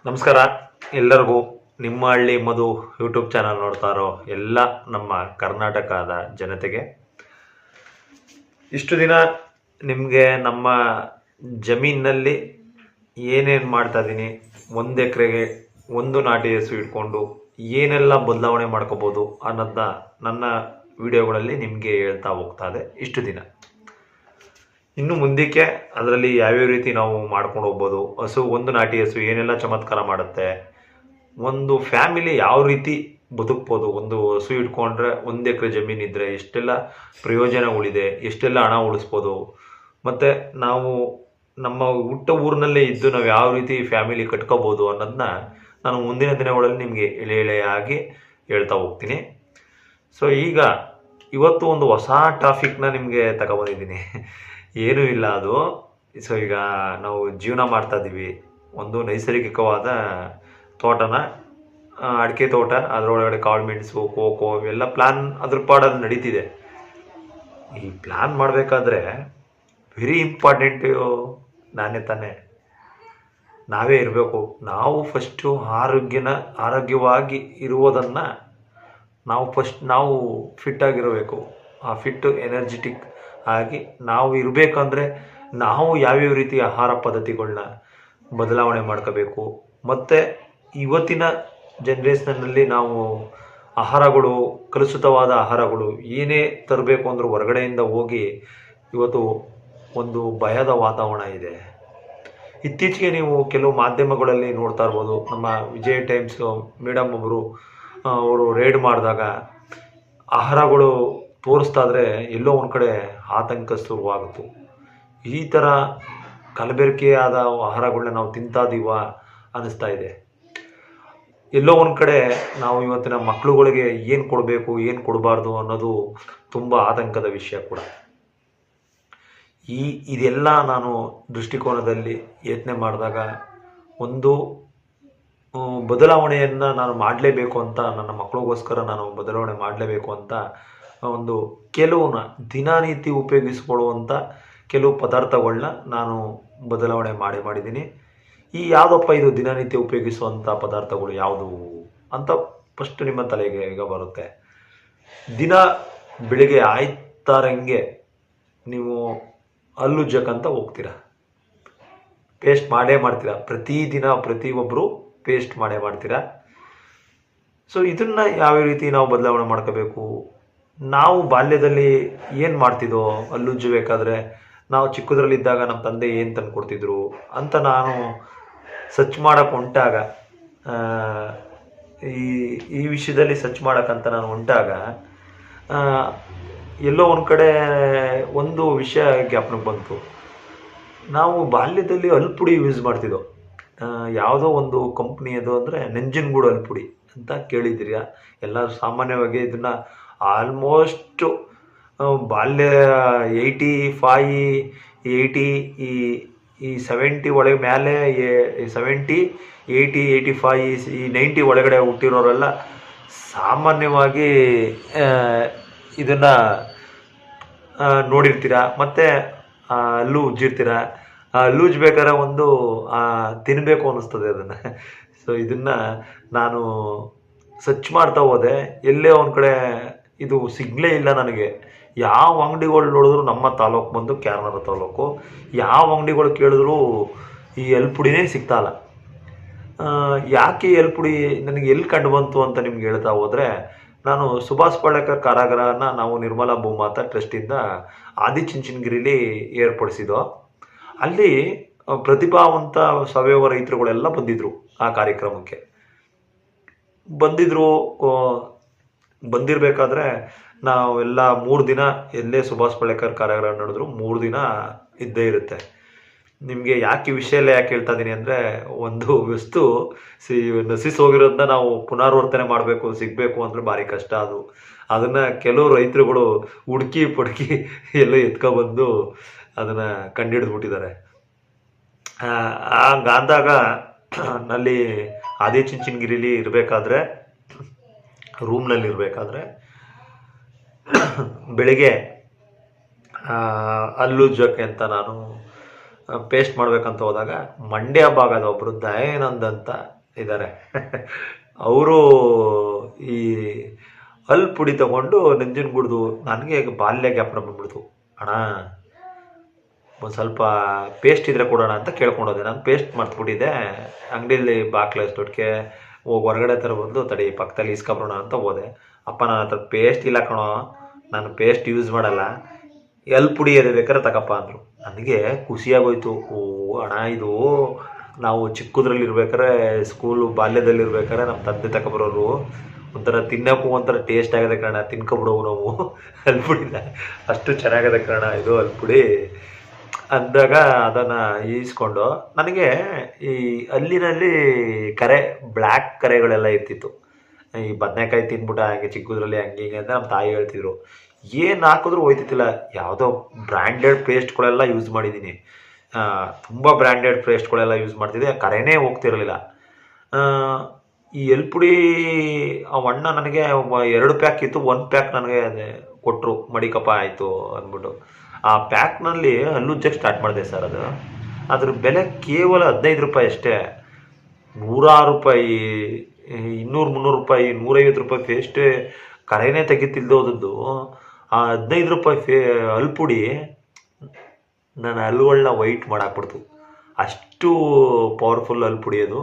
ನಮಸ್ಕಾರ ಎಲ್ಲರಿಗೂ. ನಿಮ್ಮ ಹಳ್ಳಿ ಮಧು ಯೂಟ್ಯೂಬ್ ಚಾನಲ್ ನೋಡ್ತಾ ಇರೋ ಎಲ್ಲ ನಮ್ಮ ಕರ್ನಾಟಕದ ಜನತೆಗೆ ಇಷ್ಟು ದಿನ ನಿಮಗೆ ನಮ್ಮ ಜಮೀನಿನಲ್ಲಿ ಏನೇನು ಮಾಡ್ತಾ ಇದ್ದೀನಿ, 1 ಎಕರೆಗೆ 1 ನಾಟಿ ಹಸು ಇಟ್ಕೊಂಡು ಏನೆಲ್ಲ ಬದಲಾವಣೆ ಮಾಡ್ಕೋಬೋದು ಅನ್ನೋದನ್ನ ನನ್ನ ವಿಡಿಯೋಗಳಲ್ಲಿ ನಿಮಗೆ ಹೇಳ್ತಾ ಹೋಗ್ತಾ ಇದೆ ಇಷ್ಟು ದಿನ. ಇನ್ನು ಮುಂದಕ್ಕೆ ಅದರಲ್ಲಿ ಯಾವ್ಯಾವ ರೀತಿ ನಾವು ಮಾಡ್ಕೊಂಡು ಹೋಗ್ಬೋದು, ಒಂದು ನಾಟಿ ಹಸು ಏನೆಲ್ಲ ಚಮತ್ಕಾರ ಮಾಡುತ್ತೆ, ಒಂದು ಫ್ಯಾಮಿಲಿ ಯಾವ ರೀತಿ ಬದುಕ್ಬೋದು, ಒಂದು ಹಸು ಇಟ್ಕೊಂಡ್ರೆ 1 ಎಕರೆ ಜಮೀನಿದ್ರೆ ಎಷ್ಟೆಲ್ಲ ಪ್ರಯೋಜನಗಳಿದೆ, ಎಷ್ಟೆಲ್ಲ ಹಣ ಉಳಿಸ್ಬೋದು, ಮತ್ತು ನಾವು ನಮ್ಮ ಹುಟ್ಟ ಊರಿನಲ್ಲೇ ಇದ್ದು ನಾವು ಯಾವ ರೀತಿ ಫ್ಯಾಮಿಲಿ ಕಟ್ಕೋಬೋದು ಅನ್ನೋದನ್ನ ನಾನು ಮುಂದಿನ ದಿನಗಳಲ್ಲಿ ನಿಮಗೆ ಎಳೆಯಾಗಿ ಹೇಳ್ತಾ ಹೋಗ್ತೀನಿ. ಸೊ ಈಗ ಇವತ್ತು ಒಂದು ಹೊಸ ಟಾಪಿಕ್ನ ನಿಮಗೆ ತಗೊಬಂದಿದ್ದೀನಿ. ಏನೂ ಇಲ್ಲ ಅದು. ಸೊ ಈಗ ನಾವು ಜೀವನ ಮಾಡ್ತಾ ಇದ್ದೀವಿ, ಒಂದು ನೈಸರ್ಗಿಕವಾದ ತೋಟನ, ಅಡಿಕೆ ತೋಟ, ಅದರೊಳಗಡೆ ಕಾಳು ಮೆಣಸು, ಕೋಕೋ ಇವೆಲ್ಲ ಪ್ಲ್ಯಾನ್ ಅದ್ರ ಪಾಡಲ್ಲಿ ನಡೀತಿದೆ. ಈ ಪ್ಲ್ಯಾನ್ ಮಾಡಬೇಕಾದ್ರೆ ವೆರಿ ಇಂಪಾರ್ಟೆಂಟು ತಾನೇ ನಾವೇ ಇರಬೇಕು. ನಾವು ಫಸ್ಟು ಆರೋಗ್ಯವಾಗಿ ಇರುವುದನ್ನು ನಾವು ಫಿಟ್ಟಾಗಿರಬೇಕು. ಆ ಫಿಟ್ಟು ಎನರ್ಜೆಟಿಕ್ ಆಗಿ ನಾವು ಇರಬೇಕಂದ್ರೆ ನಾವು ಯಾವ್ಯಾವ ರೀತಿ ಆಹಾರ ಪದ್ಧತಿಗಳನ್ನ ಬದಲಾವಣೆ ಮಾಡ್ಕೋಬೇಕು, ಮತ್ತು ಇವತ್ತಿನ ಜನ್ರೇಷನ್ನಲ್ಲಿ ನಾವು ಆಹಾರಗಳು, ಕಲುಷಿತವಾದ ಆಹಾರಗಳು ಏನೇ ತರಬೇಕು ಅಂದರೂ ಹೊರಗಡೆಯಿಂದ ಹೋಗಿ ಇವತ್ತು ಒಂದು ಭಯದ ವಾತಾವರಣ ಇದೆ. ಇತ್ತೀಚೆಗೆ ನೀವು ಕೆಲವು ಮಾಧ್ಯಮಗಳಲ್ಲಿ ನೋಡ್ತಾ ಇರ್ಬೋದು, ನಮ್ಮ ವಿಜಯ್ ಟೈಮ್ಸ್ ಮೇಡಮ್ ಅವರು ರೇಡ್ ಮಾಡಿದಾಗ ಆಹಾರಗಳು ತೋರಿಸ್ತಾ ಇದ್ರೆ ಎಲ್ಲೋ ಒಂದು ಕಡೆ ಆತಂಕ ಶುರುವಾಗುತ್ತೆ. ಈ ಥರ ಕಲಬೆರಕೆಯಾದ ಆಹಾರಗಳನ್ನ ನಾವು ತಿಂತಾದೀವ ಅನ್ನಿಸ್ತಾ ಇದೆ. ಎಲ್ಲೋ ಒಂದು ಕಡೆ ನಾವು ಇವತ್ತಿನ ಮಕ್ಕಳುಗಳಿಗೆ ಏನು ಕೊಡಬೇಕು, ಏನು ಕೊಡಬಾರ್ದು ಅನ್ನೋದು ತುಂಬ ಆತಂಕದ ವಿಷಯ ಕೂಡ. ಇದೆಲ್ಲ ನಾನು ದೃಷ್ಟಿಕೋನದಲ್ಲಿ ಯೋಚನೆ ಮಾಡಿದಾಗ ಒಂದು ಬದಲಾವಣೆಯನ್ನು ನಾನು ಮಾಡಲೇಬೇಕು ಅಂತ, ನನ್ನ ಮಕ್ಕಳಿಗೋಸ್ಕರ ನಾನು ಬದಲಾವಣೆ ಮಾಡಲೇಬೇಕು ಅಂತ ಒಂದು ಕೆಲವನ್ನ ದಿನನಿತ್ಯ ಉಪಯೋಗಿಸ್ಕೊಳ್ಳುವಂಥ ಕೆಲವು ಪದಾರ್ಥಗಳನ್ನ ನಾನು ಬದಲಾವಣೆ ಮಾಡಿದ್ದೀನಿ. ಈ ಯಾವುದಪ್ಪ ಇದು ದಿನನಿತ್ಯ ಉಪಯೋಗಿಸುವಂಥ ಪದಾರ್ಥಗಳು ಯಾವುದು ಅಂತ ಫಸ್ಟ್ ನಿಮ್ಮ ತಲೆಗೆ ಈಗ ಬರುತ್ತೆ. ದಿನ ಬೆಳಿಗ್ಗೆ ಆಯ್ತಾರಂಗೆ ನೀವು ಹಲ್ಲುಜ್ಜಕ್ಕಂತ ಹೋಗ್ತೀರಾ, ಪೇಸ್ಟ್ ಮಾಡ್ತೀರಾ. ಪ್ರತಿದಿನ ಪ್ರತಿಯೊಬ್ಬರು ಪೇಸ್ಟ್ ಮಾಡ್ತೀರಾ. ಸೊ ಇದನ್ನು ಯಾವ ರೀತಿ ನಾವು ಬದಲಾವಣೆ ಮಾಡ್ಕೋಬೇಕು? ನಾವು ಬಾಲ್ಯದಲ್ಲಿ ಏನು ಮಾಡ್ತಿದ್ದೋ, ಹಲ್ಲುಜ್ಜಬೇಕಾದ್ರೆ ನಾವು ಚಿಕ್ಕದ್ರಲ್ಲಿದ್ದಾಗ ನಮ್ಮ ತಂದೆ ಏನು ತಂದು ಕೊಡ್ತಿದ್ರು ಅಂತ ನಾನು ಸರ್ಚ್ ಮಾಡೋಕ್ಕೆ ಹೊಂಟಾಗ, ಈ ವಿಷಯದಲ್ಲಿ ಸರ್ಚ್ ಮಾಡೋಕ್ಕಂತ ನಾನು ಹೊಂಟಾಗ ಎಲ್ಲೋ ಒಂದು ಕಡೆ ಒಂದು ವಿಷಯ ಜ್ಞಾಪನಕ್ಕೆ ಬಂತು. ನಾವು ಬಾಲ್ಯದಲ್ಲಿ ಹಲ್ಪುಡಿ ಯೂಸ್ ಮಾಡ್ತಿದ್ದೋ, ಯಾವುದೋ ಒಂದು ಕಂಪ್ನಿಯದು ಅಂದರೆ ನಂಜನಗೂಡು ಹಲ್ಪುಡಿ ಅಂತ ಕೇಳಿದ್ದೀರಾ ಎಲ್ಲರೂ ಸಾಮಾನ್ಯವಾಗಿ. ಇದನ್ನು ಆಲ್ಮೋಸ್ಟು ಬಾಲ್ಯ 85, 80, ಈ 70 ಒಳಗೆ ಮೇಲೆ, 70, 80, 85, ಈ 90 ಒಳಗಡೆ ಹುಟ್ಟಿರೋರೆಲ್ಲ ಸಾಮಾನ್ಯವಾಗಿ ಇದನ್ನು ನೋಡಿರ್ತೀರ. ಮತ್ತು ಅಲ್ಲೂ ಉಜ್ಜಿರ್ತೀರ. ಅಲ್ಲೂ ಉಜ್ಬೇಕಾದ್ರೆ ಒಂದು ತಿನ್ನಬೇಕು ಅನ್ನಿಸ್ತದೆ ಅದನ್ನು. ಸೊ ಇದನ್ನು ನಾನು ಸರ್ಚ್ ಮಾಡ್ತಾ ಹೋದೆ, ಎಲ್ಲೇ ಒಂದು ಕಡೆ ಇದು ಸಿಗಲೇ ಇಲ್ಲ ನನಗೆ. ಯಾವ ಅಂಗಡಿಗಳು ನೋಡಿದ್ರು, ನಮ್ಮ ತಾಲೂಕು ಬಂದು ಕ್ಯಾರನರ ತಾಲೂಕು, ಯಾವ ಅಂಗಡಿಗಳು ಕೇಳಿದ್ರು ಈ ಎಲ್ಪುಡಿನೇ ಸಿಗ್ತಾಯಿಲ್ಲ. ಯಾಕೆ ಎಲ್ಪುಡಿ ನನಗೆ ಎಲ್ಲಿ ಕಂಡು ಬಂತು ಅಂತ ನಿಮ್ಗೆ ಹೇಳ್ತಾ ಹೋದರೆ, ನಾನು ಸುಭಾಷ್ ಪಾಳೇಕರ್ ಕಾರಾಗೃಹನ ನಾವು ನಿರ್ಮಲಾ ಭೂಮಾತಾ ಟ್ರಸ್ಟಿಂದ ಆದಿಚುಂಚನಗಿರಿಲಿ ಏರ್ಪಡಿಸಿದೋ. ಅಲ್ಲಿ ಪ್ರತಿಭಾವಂತ ಸಾವಯವ ರೈತರುಗಳೆಲ್ಲ ಬಂದಿದ್ದರು ಆ ಕಾರ್ಯಕ್ರಮಕ್ಕೆ. ಬಂದಿರಬೇಕಾದ್ರೆ ನಾವೆಲ್ಲ 3 ದಿನ ಎಲ್ಲೇ ಸುಭಾಷ್ ಪಾಳೇಕರ್ ಕಾರಾಗೃಹ ನಡೆದ್ರು 3 ದಿನ ಇದ್ದೇ ಇರುತ್ತೆ. ನಿಮಗೆ ಯಾಕೆ ವಿಷಯ ಎಲ್ಲ ಯಾಕೆ ಹೇಳ್ತಾ ಇದ್ದೀನಿ ಅಂದರೆ, ಒಂದು ವಸ್ತು ನಶಿಸಿ ಹೋಗಿರೋದನ್ನ ನಾವು ಪುನರಾವರ್ತನೆ ಮಾಡಬೇಕು, ಸಿಗಬೇಕು ಅಂದರೆ ಭಾರಿ ಕಷ್ಟ. ಅದನ್ನು ಕೆಲವು ರೈತರುಗಳು ಹುಡುಕಿ ಪುಡುಕಿ ಎಲ್ಲ ಎತ್ಕೊಬಂದು ಅದನ್ನು ಕಂಡುಹಿಡಿದ್ಬಿಟ್ಟಿದ್ದಾರೆ. ಅಂದಾಗ ನಲ್ಲಿ ಆದಿಚುಂಚನಗಿರಿಲಿ ಇರಬೇಕಾದ್ರೆ, ರೂಮ್ನಲ್ಲಿ ಇರಬೇಕಾದ್ರೆ ಬೆಳಿಗ್ಗೆ ಹಲ್ಲುಜ್ಜಕ್ಕೆ ಅಂತ ನಾನು ಪೇಸ್ಟ್ ಮಾಡ್ಬೇಕಂತ ಹೋದಾಗ ಮಂಡ್ಯ ಭಾಗದ ಒಬ್ಬರು ದಯಾನಂದ್ ಅಂತ ಇದ್ದಾರೆ. ಅವರು ಈ ಪುಡಿ ತಗೊಂಡು ನಂಜನಗೂಡ್ದು ನನಗೆ ಬಾಲ್ಯ ಜ್ಞಾಪನ ಬಂದ್ಬಿಡ್ತು. ಅಣ್ಣ ಒಂದು ಸ್ವಲ್ಪ ಪೇಸ್ಟ್ ಇದ್ರೆ ಕೊಡೋಣ ಅಂತ ಕೇಳ್ಕೊಂಡೋದೆ. ನಾನು ಪೇಸ್ಟ್ ಮರ್ತ್ಬಿಟ್ಟಿದ್ದೆ ಅಂಗಡಿಯಲ್ಲಿ ಬಾಕ್ಲ ದೊಡ್ಡಕ್ಕೆ ಹೋಗಿ ಹೊರಗಡೆ ಥರ ಬಂದು ತಡಿ ಪಕ್ಕದಲ್ಲಿ ಇಸ್ಕೊಬರೋಣ ಅಂತ ಹೋದೆ. ಅಪ್ಪ ನನ್ನ ಹತ್ರ ಪೇಸ್ಟ್ ಇಲ್ಲ ಕಣೋ, ನಾನು ಪೇಸ್ಟ್ ಯೂಸ್ ಮಾಡಲ್ಲ, ಪುಡಿ ಅದೇ ಬೇಕಾದ್ರೆ ತಗಪ್ಪ ಅಂದರು. ನನಗೆ ಖುಷಿಯಾಗೋಯ್ತು. ಓ ಅಣ್ಣ, ಇದು ನಾವು ಚಿಕ್ಕದ್ರಲ್ಲಿ ಇರ್ಬೇಕಾರೆ ಸ್ಕೂಲು ಬಾಲ್ಯದಲ್ಲಿರ್ಬೇಕಾರೆ ನಮ್ಮ ತಂದೆ ತಗೊಬರೋರು ಒಂಥರ ತಿನ್ನೋಕ್ಕೂ ಒಂಥರ ಟೇಸ್ಟ್ ಆಗದೆ ಕಾರಣ ತಿನ್ಕೊಬಿಡೋವು ನಾವು ಪುಡಿನ. ಅಷ್ಟು ಚೆನ್ನಾಗದೆ ಕಾರಣ ಇದು ಪುಡಿ ಅಂದಾಗ ಅದನ್ನು ಈಸ್ಕೊಂಡು ನನಗೆ ಈ ಅಲ್ಲಿನಲ್ಲಿ ಬ್ಲ್ಯಾಕ್ ಕರೆಗಳೆಲ್ಲ ಇರ್ತಿತ್ತು. ಈ ಬದನೆಕಾಯಿ ತಿಂದ್ಬಿಟ್ಟು ಹಾಗೆ ಚಿಕ್ಕದ್ರಲ್ಲಿ ಹಂಗೆ ಹಿಂಗೆ ಅಂತ ನಮ್ಮ ತಾಯಿ ಹೇಳ್ತಿದ್ರು. ಏನು ಹಾಕಿದ್ರು ಹೋಯ್ತಿತ್ತಿಲ್ಲ. ಯಾವುದೋ ಬ್ರ್ಯಾಂಡೆಡ್ ಪೇಸ್ಟ್ಗಳೆಲ್ಲ ಯೂಸ್ ಮಾಡಿದ್ದೀನಿ, ತುಂಬ ಬ್ರ್ಯಾಂಡೆಡ್ ಪೇಸ್ಟ್ಗಳೆಲ್ಲ ಯೂಸ್ ಮಾಡ್ತಿದ್ದೆ, ಕರೆನೇ ಹೋಗ್ತಿರಲಿಲ್ಲ. ಈ ಪುಡಿ ಅಣ್ಣ ನನಗೆ 2 ಪ್ಯಾಕ್ ಇತ್ತು, 1 ಪ್ಯಾಕ್ ನನಗೆ ಕೊಟ್ಟರು, ಮಡಿಕಪ್ಪ ಆಯಿತು ಅಂದ್ಬಿಟ್ಟು. ಆ ಪ್ಯಾಕ್ನಲ್ಲಿ ಹಲ್ಲುಜ್ಜಕ್ಕೆ ಸ್ಟಾರ್ಟ್ ಮಾಡಿದೆ ಸರ್. ಅದ್ರ ಬೆಲೆ ಕೇವಲ 15 ರೂಪಾಯಿ ಅಷ್ಟೇ. 106 ರೂಪಾಯಿ, 200-300 ರೂಪಾಯಿ, 150 ರೂಪಾಯಿ ಪೇಸ್ಟೇ ಕರೆನೇ ತೆಗಿತಿಲ್ದು ಹೋದದ್ದು. ಆ 15 ರೂಪಾಯಿ ಪುಡಿ ನನ್ನ ಹಲ್ಲುಗಳನ್ನ ವೈಟ್ ಮಾಡಾಕ್ಬಿಡ್ತು. ಅಷ್ಟು ಪವರ್ಫುಲ್ ಪುಡಿ ಅದು.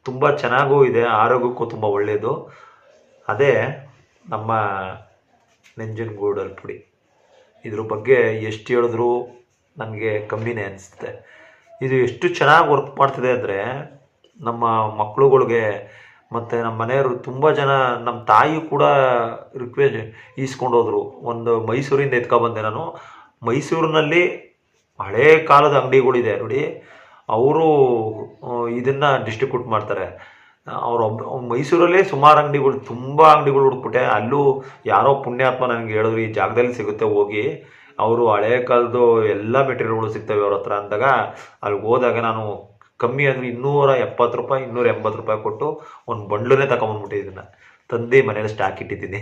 ತುಂಬ ಚೆನ್ನಾಗೂ ಇದೆ, ಆರೋಗ್ಯಕ್ಕೂ ತುಂಬ ಒಳ್ಳೆಯದು. ಅದೇ ನಮ್ಮ ನಂಜನಗೂಡು ಪುಡಿ. ಇದ್ರ ಬಗ್ಗೆ ಎಷ್ಟು ಹೇಳಿದ್ರು ನನಗೆ ಕಮ್ಮಿನೇ ಅನಿಸುತ್ತೆ. ಇದು ಎಷ್ಟು ಚೆನ್ನಾಗಿ ವರ್ಕ್ ಮಾಡ್ತಿದೆ ಅಂದರೆ ನಮ್ಮ ಮಕ್ಕಳುಗಳಿಗೆ ಮತ್ತು ನಮ್ಮ ಮನೆಯವರು ತುಂಬ ಜನ, ನಮ್ಮ ತಾಯಿ ಕೂಡ ರಿಕ್ವೆಸ್ಟ್ ಈಸ್ಕೊಂಡೋದ್ರು. ಒಂದು ಮೈಸೂರಿಂದ ಎತ್ಕೊಬಂದೆ ನಾನು. ಮೈಸೂರಿನಲ್ಲಿ ಹಳೇ ಕಾಲದ ಅಂಗಡಿಗಳಿದೆ ನೋಡಿ, ಅವರು ಇದನ್ನು ಡಿಸ್ಟ್ರಿಬ್ಯೂಟ್ ಮಾಡ್ತಾರೆ. ಮೈಸೂರಲ್ಲೇ ಸುಮಾರು ಅಂಗಡಿಗಳು, ತುಂಬ ಅಂಗಡಿಗಳು ಹುಡುಕ್ಬಿಟ್ಟೆ. ಅಲ್ಲೂ ಯಾರೋ ಪುಣ್ಯಾತ್ಮ ನನಗೆ ಹೇಳಿದ್ರು, ಈ ಜಾಗದಲ್ಲಿ ಸಿಗುತ್ತೆ ಹೋಗಿ, ಅವರು ಹಳೇ ಕಾಲದ್ದು ಎಲ್ಲ ಮೆಟೀರಿಯಲ್ಗಳು ಸಿಗ್ತವೆ ಅವ್ರ ಹತ್ರ ಅಂದಾಗ ಅಲ್ಲಿಗೆ ಹೋದಾಗ ನಾನು ಕಮ್ಮಿ ಅಂದರೆ 270 ರೂಪಾಯಿ 280 ರೂಪಾಯಿ ಕೊಟ್ಟು ಒಂದು ಬಂಡ್ಲನ್ನೇ ತಗೊಂಬಂದ್ಬಿಟ್ಟೆ. ಇದನ್ನು ತಂದು ಮನೇಲಿ ಸ್ಟಾಕ್ ಇಟ್ಟಿದ್ದೀನಿ,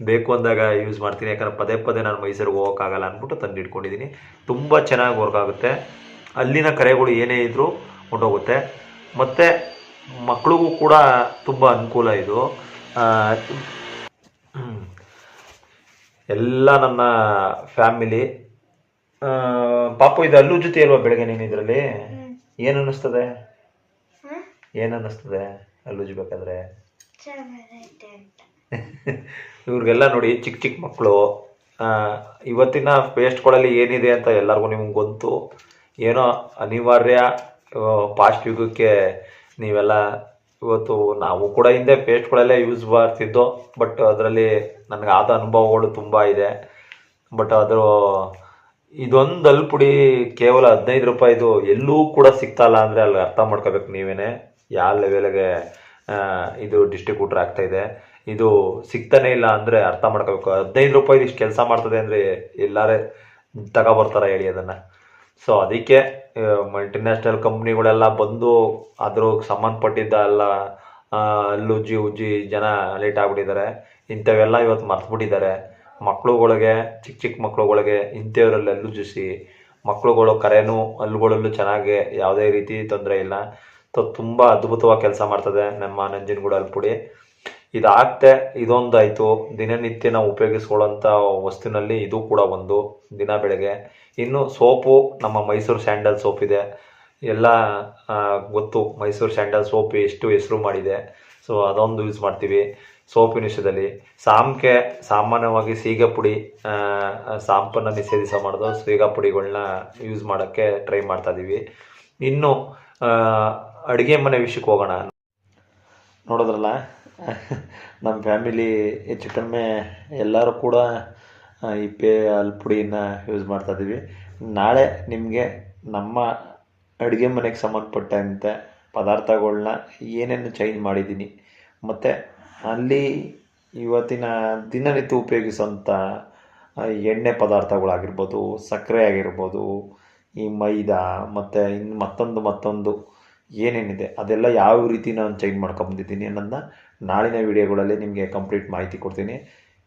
ಬೇಕು ಅಂದಾಗ ಯೂಸ್ ಮಾಡ್ತೀನಿ. ಯಾಕಂದರೆ ಪದೇ ಪದೇ ನಾನು ಮೈಸೂರಿಗೆ ಹೋಗೋಕ್ಕಾಗಲ್ಲ ಅಂದ್ಬಿಟ್ಟು ತಂದು ಇಟ್ಕೊಂಡಿದ್ದೀನಿ. ತುಂಬ ಚೆನ್ನಾಗಿ ವರ್ಕ್ ಆಗುತ್ತೆ. ಅಲ್ಲಿನ ಕರೆಗಳು ಏನೇ ಇದ್ದರೂ ಹೊಂಟೋಗುತ್ತೆ. ಮತ್ತು ಮಕ್ಕಳಿಗೂ ಕೂಡ ತುಂಬ ಅನುಕೂಲ ಇದು. ಎಲ್ಲ ನನ್ನ ಫ್ಯಾಮಿಲಿ ಪಾಪು ಇದು ಅಲ್ಲೂ ಜೊತೆ ಅಲ್ವಾ ಬೆಳಗ್ಗೆ ನೀನು ಇದರಲ್ಲಿ ಏನು ಅನ್ನಿಸ್ತದೆ? ಅಲ್ಲುಜ್ಬೇಕಾದ್ರೆ ಇವ್ರಿಗೆಲ್ಲ ನೋಡಿ, ಚಿಕ್ಕ ಚಿಕ್ಕ ಮಕ್ಕಳು. ಇವತ್ತಿನ ಪೇಸ್ಟ್ಗಳಲ್ಲಿ ಏನಿದೆ ಅಂತ ಎಲ್ಲರಿಗೂ ನಿಮ್ಗೆ ಗೊತ್ತು. ಏನೋ ಅನಿವಾರ್ಯ ಪಾಸ್ಟ್ ಯುಗಕ್ಕೆ ನೀವೆಲ್ಲ ಇವತ್ತು, ನಾವು ಕೂಡ ಹಿಂದೆ ಪೇಸ್ಟ್ಗಳೆಲ್ಲ ಯೂಸ್ ಮಾಡ್ತಿದ್ದೋ, ಬಟ್ ಅದರಲ್ಲಿ ನನಗೆ ಆದ ಅನುಭವಗಳು ತುಂಬ ಇದೆ. ಬಟ್ ಅದು ಇದೊಂದು ಪುಡಿ ಕೇವಲ 15 ರೂಪಾಯಿದು ಎಲ್ಲೂ ಕೂಡ ಸಿಗ್ತಾಯಿಲ್ಲ ಅಂದರೆ ಅಲ್ಲಿ ಅರ್ಥ ಮಾಡ್ಕೋಬೇಕು ನೀವೇ ಯಾವ ಲೆವೆಲ್ಗೆ ಇದು ಡಿಸ್ಟ್ರಿಬ್ಯೂಟರ್ ಆಗ್ತಾಯಿದೆ. ಇದು ಸಿಗ್ತಾನೆ ಇಲ್ಲ ಅಂದರೆ ಅರ್ಥ ಮಾಡ್ಕೋಬೇಕು. 15 ರೂಪಾಯಿದು ಇಷ್ಟು ಕೆಲಸ ಮಾಡ್ತದೆ ಅಂದರೆ ಎಲ್ಲರೇ ತಗೊಬರ್ತಾರೆ ಹೇಳಿ ಅದನ್ನು. ಸೊ ಅದಕ್ಕೆ ಮಲ್ಟಿನ್ಯಾಷನಲ್ ಕಂಪ್ನಿಗಳೆಲ್ಲ ಬಂದು ಅದ್ರ ಸಂಬಂಧಪಟ್ಟಿದ್ದ ಎಲ್ಲ ಉಜ್ಜಿ ಜನ ಲೇಟ್ ಆಗಿಬಿಟ್ಟಿದ್ದಾರೆ. ಇಂಥವೆಲ್ಲ ಇವತ್ತು ಮರ್ತ್ಬಿಟ್ಟಿದ್ದಾರೆ. ಮಕ್ಕಳುಗಳಿಗೆ, ಚಿಕ್ಕ ಚಿಕ್ಕ ಮಕ್ಕಳುಗಳಿಗೆ ಇಂಥವರಲ್ಲಿ ಹಲ್ಲುಜ್ಜಿಸಿ ಮಕ್ಕಳುಗಳು ಕರೆನೂ ಹಲ್ಲುಗಳಲ್ಲೂ ಚೆನ್ನಾಗಿ ಯಾವುದೇ ರೀತಿ ತೊಂದರೆ ಇಲ್ಲ. ತುಂಬ ಅದ್ಭುತವಾಗಿ ಕೆಲಸ ಮಾಡ್ತದೆ ನಮ್ಮ ನಂಜನಗೂಡು ಪುಡಿ. ಇದಾಗ್ತೆ ಇದೊಂದಾಯಿತು. ದಿನನಿತ್ಯ ನಾವು ಉಪಯೋಗಿಸ್ಕೊಳ್ಳೋಂಥ ವಸ್ತುವಿನಲ್ಲಿ ಇದು ಕೂಡ ಒಂದು. ದಿನ ಬೆಳಗ್ಗೆ ಇನ್ನು ಸೋಪು, ನಮ್ಮ ಮೈಸೂರು ಸ್ಯಾಂಡಲ್ ಸೋಪ್ ಇದೆ, ಎಲ್ಲ ಗೊತ್ತು. ಮೈಸೂರು ಸ್ಯಾಂಡಲ್ ಸೋಪ್ ಎಷ್ಟು ಹೆಸರು ಮಾಡಿದೆ. ಸೊ ಅದೊಂದು ಯೂಸ್ ಮಾಡ್ತೀವಿ ಸೋಪಿನ ವಿಷಯದಲ್ಲಿ. ಸಾಮಾನ್ಯವಾಗಿ ಸೀಗೆ ಪುಡಿ, ಸಾಂಪನ್ನು ನಿಷೇಧಿಸ ಮಾಡೋದು, ಸೀಗೆ ಪುಡಿಗಳನ್ನ ಯೂಸ್ ಮಾಡೋಕ್ಕೆ ಟ್ರೈ ಮಾಡ್ತಾಯಿದ್ದೀವಿ. ಇನ್ನು ಅಡುಗೆ ಮನೆ ವಿಷಯಕ್ಕೆ ಹೋಗೋಣ. ನೋಡೋದ್ರಲ್ಲ, ನಮ್ಮ ಫ್ಯಾಮಿಲಿ ಹೆಚ್ಚು ಕಡಿಮೆ ಎಲ್ಲರೂ ಕೂಡ ಈ ಪುಡಿನ ಯೂಸ್ ಮಾಡ್ತಾಯಿದ್ದೀವಿ. ನಾಳೆ ನಿಮಗೆ ನಮ್ಮ ಅಡುಗೆ ಮನೆಗೆ ಸಂಬಂಧಪಟ್ಟಂತೆ ಪದಾರ್ಥಗಳನ್ನ ಏನೇನು ಚೇಂಜ್ ಮಾಡಿದ್ದೀನಿ, ಮತ್ತು ಅಲ್ಲಿ ಇವತ್ತಿನ ದಿನನಿತ್ಯ ಉಪಯೋಗಿಸೋಂಥ ಎಣ್ಣೆ ಪದಾರ್ಥಗಳಾಗಿರ್ಬೋದು, ಸಕ್ಕರೆ ಆಗಿರ್ಬೋದು, ಈ ಮೈದಾ ಮತ್ತು ಇನ್ನು ಮತ್ತೊಂದು ಏನೇನಿದೆ ಅದೆಲ್ಲ ಯಾವ ರೀತಿ ನಾನು ಚೇಂಜ್ ಮಾಡ್ಕೊಂಬಂದಿದ್ದೀನಿ ಅನ್ನೋದನ್ನ ನಾಳಿನ ವೀಡಿಯೋಗಳಲ್ಲಿ ನಿಮಗೆ ಕಂಪ್ಲೀಟ್ ಮಾಹಿತಿ ಕೊಡ್ತೀನಿ.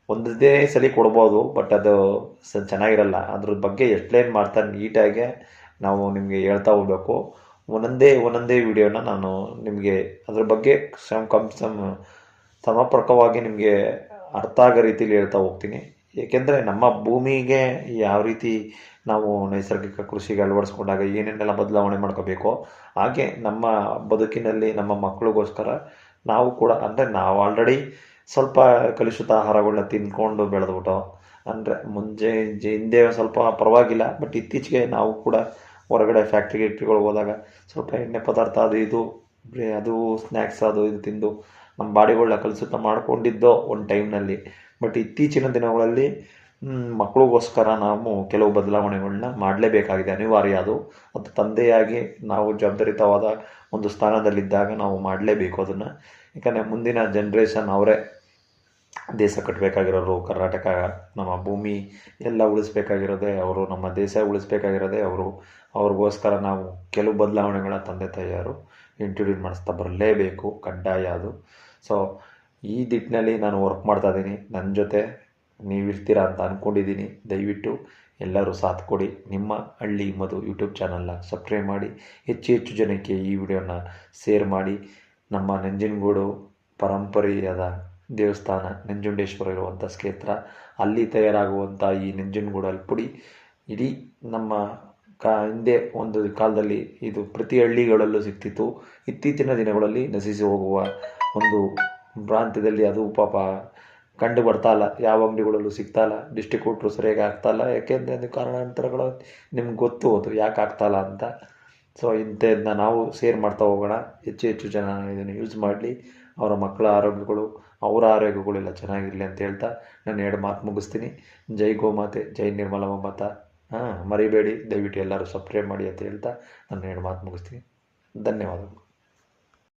ಒಂದೇ ಸಲ ಕೊಡ್ಬೋದು, ಬಟ್ ಅದು ಚೆನ್ನಾಗಿರಲ್ಲ. ಅದ್ರ ಬಗ್ಗೆ ಎಕ್ಸ್ಪ್ಲೇನ್ ಮಾಡ್ತಾ ನೀಟಾಗಿ ನಾವು ನಿಮಗೆ ಹೇಳ್ತಾ ಹೋಗ್ಬೇಕು. ಒಂದೊಂದೇ ವಿಡಿಯೋನ ನಾನು ನಿಮಗೆ ಅದ್ರ ಬಗ್ಗೆ ಸಮರ್ಪಕವಾಗಿ ನಿಮಗೆ ಅರ್ಥ ಆಗೋ ರೀತಿಲಿ ಹೇಳ್ತಾ ಹೋಗ್ತೀನಿ. ಏಕೆಂದರೆ ನಮ್ಮ ಭೂಮಿಗೆ ಯಾವ ರೀತಿ ನಾವು ನೈಸರ್ಗಿಕ ಕೃಷಿಗೆ ಅಳವಡಿಸ್ಕೊಂಡಾಗ ಏನೇನೆಲ್ಲ ಬದಲಾವಣೆ ಮಾಡ್ಕೋಬೇಕೋ, ಹಾಗೆ ನಮ್ಮ ಬದುಕಿನಲ್ಲಿ ನಮ್ಮ ಮಕ್ಕಳಿಗೋಸ್ಕರ ನಾವು ಕೂಡ, ಅಂದರೆ ನಾವು ಆಲ್ರೆಡಿ ಸ್ವಲ್ಪ ಕಲುಷಿತ ಆಹಾರಗಳನ್ನ ತಿಂದ್ಕೊಂಡು ಬೆಳೆದ್ಬಿಟ್ಟು, ಅಂದರೆ ಹಿಂದೆ ಸ್ವಲ್ಪ ಪರವಾಗಿಲ್ಲ, ಬಟ್ ಇತ್ತೀಚೆಗೆ ನಾವು ಕೂಡ ಹೊರಗಡೆ ಗಿಟ್ರಿಗಳಿಗೆ ಹೋದಾಗ ಸ್ವಲ್ಪ ಎಣ್ಣೆ ಪದಾರ್ಥ ಅದು ಸ್ನ್ಯಾಕ್ಸ್ ಅದು ಇದು ತಿಂದು ನಮ್ಮ ಬಾಡಿಗಳನ್ನ ಕಲುಷಿತ ಮಾಡ್ಕೊಂಡಿದ್ದೋ ಒಂದು ಟೈಮ್ನಲ್ಲಿ. ಬಟ್ ಇತ್ತೀಚಿನ ದಿನಗಳಲ್ಲಿ ಮಕ್ಕಳಿಗೋಸ್ಕರ ನಾವು ಕೆಲವು ಬದಲಾವಣೆಗಳನ್ನ ಮಾಡಲೇಬೇಕಾಗಿದೆ, ಅನಿವಾರ್ಯ. ಅದು ತಂದೆಯಾಗಿ ನಾವು ಜವಾಬ್ದಾರಿತವಾದ ಒಂದು ಸ್ಥಾನದಲ್ಲಿದ್ದಾಗ ನಾವು ಮಾಡಲೇಬೇಕು ಅದನ್ನು. ಯಾಕಂದರೆ ಮುಂದಿನ ಜನ್ರೇಷನ್ ಅವರೇ ದೇಶ ಕಟ್ಟಬೇಕಾಗಿರೋರು. ಕರ್ನಾಟಕ ನಮ್ಮ ಭೂಮಿ ಎಲ್ಲ ಉಳಿಸ್ಬೇಕಾಗಿರೋದೇ ಅವರು, ನಮ್ಮ ದೇಶ ಉಳಿಸ್ಬೇಕಾಗಿರೋದೇ ಅವರು. ಅವ್ರಿಗೋಸ್ಕರ ನಾವು ಕೆಲವು ಬದಲಾವಣೆಗಳ ತಂದೆ ತಾಯಿಯರು ಇಂಟ್ರೊಡ್ಯೂಸ್ ಮಾಡಿಸ್ತಾ ಬರಲೇಬೇಕು, ಕಡ್ಡಾಯ ಅದು. ಸೊ ಈ ನಿಟ್ಟಿನಲ್ಲಿ ನಾನು ವರ್ಕ್ ಮಾಡ್ತಾಯಿದ್ದೀನಿ. ನನ್ನ ಜೊತೆ ನೀವಿರ್ತೀರ ಅಂತ ಅಂದ್ಕೊಂಡಿದ್ದೀನಿ. ದಯವಿಟ್ಟು ಎಲ್ಲರೂ ಸಾಥ್ ಕೊಡಿ. ನಿಮ್ಮ ಹಳ್ಳಿ ಮಧು ಯೂಟ್ಯೂಬ್ ಚಾನಲ್ನ ಸಬ್ಸ್ಕ್ರೈಬ್ ಮಾಡಿ, ಹೆಚ್ಚು ಜನಕ್ಕೆ ಈ ವಿಡಿಯೋನ ಶೇರ್ ಮಾಡಿ. ನಮ್ಮ ನಂಜನಗೂಡು ಪರಂಪರೆಯಾದ ದೇವಸ್ಥಾನ ನಂಜುಂಡೇಶ್ವರ ಇರುವಂಥ ಕ್ಷೇತ್ರ, ಅಲ್ಲಿ ತಯಾರಾಗುವಂಥ ಈ ನಂಜನಗೂಡು ಪುಡಿ ಇಡೀ ನಮ್ಮ ಹಿಂದೆ ಒಂದು ಕಾಲದಲ್ಲಿ ಇದು ಪ್ರತಿ ಹಳ್ಳಿಗಳಲ್ಲೂ ಸಿಗ್ತಿತ್ತು. ಇತ್ತೀಚಿನ ದಿನಗಳಲ್ಲಿ ನಶಿಸಿ ಹೋಗುವ ಒಂದು ಪ್ರಾಂತ್ಯದಲ್ಲಿ ಅದು ಪಾಪ ಕಂಡು ಬರ್ತಾ ಇಲ್ಲ, ಯಾವ ಅಂಗಡಿಗಳಲ್ಲೂ ಸಿಗ್ತಾ ಇಲ್ಲ, ಡಿಸ್ಟ್ರಿಬ್ಯೂಟ್ರು ಸರಿಯಾಗಿ ಆಗ್ತಾಯಿಲ್ಲ. ಯಾಕೆಂದರೆ ಅದು ಕಾರಣಾಂತರಗಳು ನಿಮ್ಗೆ ಗೊತ್ತು, ಅದು ಯಾಕೆ ಆಗ್ತಾಯಿಲ್ಲ ಅಂತ. ಸೊ ಇಂಥದ್ದನ್ನ ನಾವು ಶೇರ್ ಮಾಡ್ತಾ ಹೋಗೋಣ. ಹೆಚ್ಚು ಜನ ಇದನ್ನು ಯೂಸ್ ಮಾಡಲಿ. ಅವರ ಮಕ್ಕಳ ಆರೋಗ್ಯಗಳು, ಅವರ ಆರೋಗ್ಯಗಳೆಲ್ಲ ಚೆನ್ನಾಗಿರಲಿ ಅಂತ ಹೇಳ್ತಾ ನಾನು 2 ಮಾತು ಮುಗಿಸ್ತೀನಿ. ಜೈ ಗೋಮಾತೆ, ಜೈ ನಿರ್ಮಲ ಮಾತಾ. ಮರಿಬೇಡಿ, ದಯವಿಟ್ಟು ಎಲ್ಲರೂ ಸಬ್ಸ್ಕ್ರೈಬ್ ಮಾಡಿ ಅಂತ ಹೇಳ್ತಾ ನಾನು 2 ಮಾತು ಮುಗಿಸ್ತೀನಿ. ಧನ್ಯವಾದಗಳು.